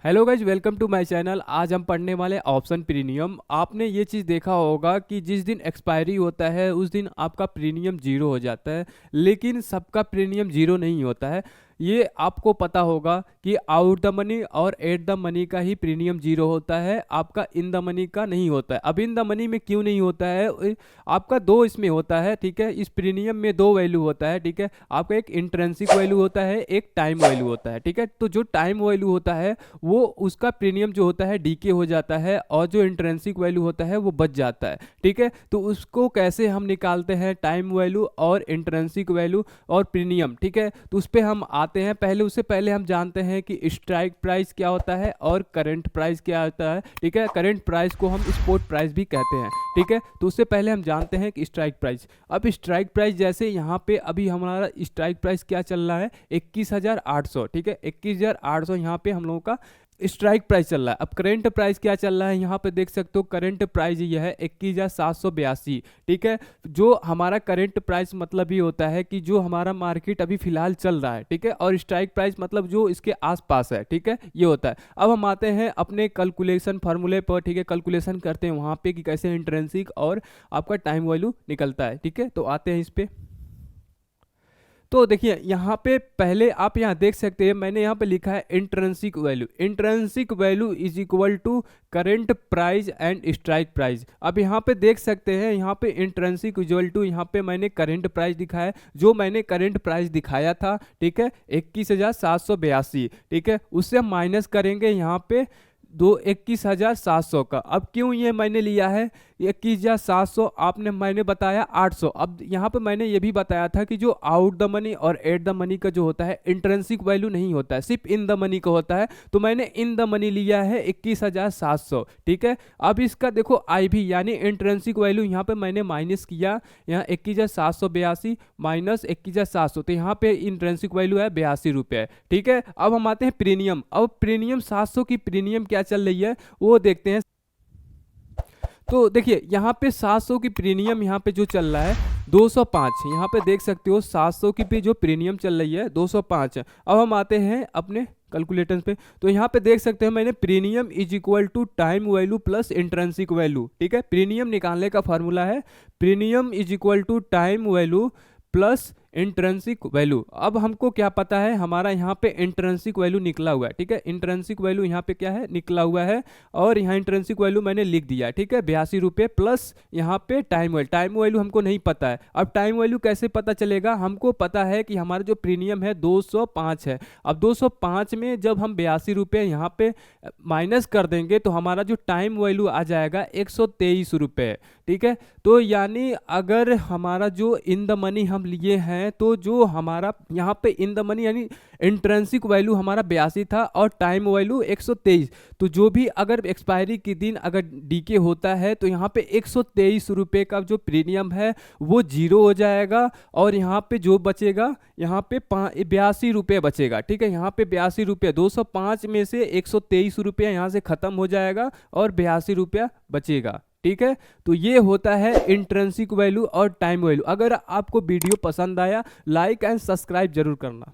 Hello guys, welcome to my channel. आज हम पढ़ने वाले ऑप्शन प्रीमियम। आपने ये चीज़ देखा होगा कि जिस दिन एक्सपायरी होता है उस दिन आपका प्रीमियम जीरो हो जाता है, लेकिन सबका प्रीमियम जीरो नहीं होता है। ये आपको पता होगा कि आउट द मनी और एट द मनी का ही प्रीमियम जीरो होता है, आपका इन द मनी का नहीं होता है। अब इन द मनी में क्यों नहीं होता है? आपका दो इसमें होता है, ठीक है। इस प्रीमियम में दो वैल्यू होता है, ठीक है। आपका एक इंट्रेंसिक वैल्यू होता है, एक टाइम वैल्यू होता है, ठीक है। तो जो टाइम वैल्यू होता है वो उसका प्रीमियम जो होता है डीके हो जाता है और जो इंट्रेंसिक वैल्यू होता है वो बच जाता है, ठीक है। तो उसको कैसे हम निकालते हैं, टाइम वैल्यू और इंट्रेंसिक वैल्यू और प्रीमियम, ठीक है। तो उस पर हम आते हैं। पहले उससे पहले हम जानते हैं कि स्ट्राइक प्राइस क्या होता है और करंट प्राइस क्या होता है, ठीक है। करंट प्राइस को हम स्पॉट प्राइस भी कहते हैं, ठीक है। तो उससे पहले हम जानते हैं कि स्ट्राइक प्राइस। अब स्ट्राइक प्राइस जैसे यहाँ पे अभी हमारा स्ट्राइक प्राइस क्या चल रहा है, 21,800, ठीक है। 21,800 यहाँ पे हम लोगों का स्ट्राइक प्राइस चल रहा है। अब करंट प्राइस क्या चल रहा है, यहाँ पे देख सकते हो करंट प्राइस ये है 21,782, ठीक है। जो हमारा करंट प्राइस मतलब ये होता है कि जो हमारा मार्केट अभी फिलहाल चल रहा है, ठीक है। और स्ट्राइक प्राइस मतलब जो इसके आसपास है, ठीक है, ये होता है। अब हम आते हैं अपने कैलकुलेशन फार्मूले पर, ठीक है। कैलकुलेशन करते हैं वहाँ पे कि कैसे इंट्रेंसिक और आपका टाइम वैल्यू निकलता है, ठीक है। तो आते हैं इस पे। तो देखिए यहाँ पे पहले आप यहाँ देख सकते हैं, मैंने यहाँ पे लिखा है intrinsic value. Intrinsic value is equal to current price and strike price. अब यहाँ पे देख सकते हैं, यहाँ पे इंट्रेंसिक इक्वल टू, यहाँ पे मैंने करंट प्राइस दिखाया है, जो मैंने करंट प्राइस दिखाया था, ठीक है, 21,782, ठीक है। उससे हम माइनस करेंगे यहाँ पे 21,700 का। अब क्यों ये मैंने लिया है 21,700, आपने मैंने बताया 800। अब यहाँ पे मैंने ये भी बताया था कि जो आउट द मनी और एट द मनी का जो होता है इंट्रेंसिक वैल्यू नहीं होता है, सिर्फ इन द मनी का होता है। तो मैंने इन द मनी लिया है 21,700, ठीक है। अब इसका देखो आई भी यानी इंट्रेंसिक वैल्यू यहाँ पे मैंने माइनस किया, यहाँ 21,782 माइनस 21,700, तो यहाँ पे इंट्रेंसिक वैल्यू है 82 रुपये, ठीक है। अब हम आते हैं प्रीमियम। अब प्रीमियम 700 की प्रीमियम क्या चल रही है वो देखते हैं। तो देखिए यहाँ पे 700 की प्रीमियम यहाँ पे जो चल रहा है 205, यहाँ पे देख सकते हो 700 की भी जो प्रीमियम चल रही है 205 है। अब हम आते हैं अपने कैलकुलेटर पे। तो यहाँ पे देख सकते हैं मैंने premium is equal to time value plus intrinsic value, ठीक है। प्रीमियम निकालने का फार्मूला है premium is equal to time value plus intrinsic value. अब हमको क्या पता है, हमारा यहाँ पे इंट्रेंसिक वैल्यू निकला हुआ है, ठीक है। इंट्रेंसिक वैल्यू यहाँ पे क्या है, निकला हुआ है, और यहाँ इंट्रेंसिक वैल्यू मैंने लिख दिया, ठीक है, 82 रुपये प्लस यहाँ पे टाइम वैल्यू। टाइम वैल्यू हमको नहीं पता है। अब टाइम वैल्यू कैसे पता चलेगा, हमको पता है कि हमारा जो प्रीमियम है 205 है। अब 205 में जब हम 82 रुपये यहाँ पे माइनस कर देंगे तो हमारा जो टाइम वैल्यू आ जाएगा 123 रुपये, ठीक है। तो यानी अगर हमारा जो इन द मनी हम लिए हैं तो जो हमारा यहाँ पे इन द मनी यानी इंट्रेंसिक वैल्यू हमारा 82 था और टाइम वैल्यू 123। तो जो भी अगर एक्सपायरी के दिन अगर डीके होता है तो यहाँ पे 123 रुपये का जो प्रीमियम है वो जीरो हो जाएगा, और यहाँ पे जो बचेगा यहाँ पे 82 रुपये बचेगा, ठीक है। यहाँ पे 82 रुपये, 205 में से 123 रुपया यहाँ से खत्म हो जाएगा और 82 रुपया बचेगा, ठीक है। तो ये होता है इंट्रेंसिक वैल्यू और टाइम वैल्यू। अगर आपको वीडियो पसंद आया लाइक एंड सब्सक्राइब जरूर करना।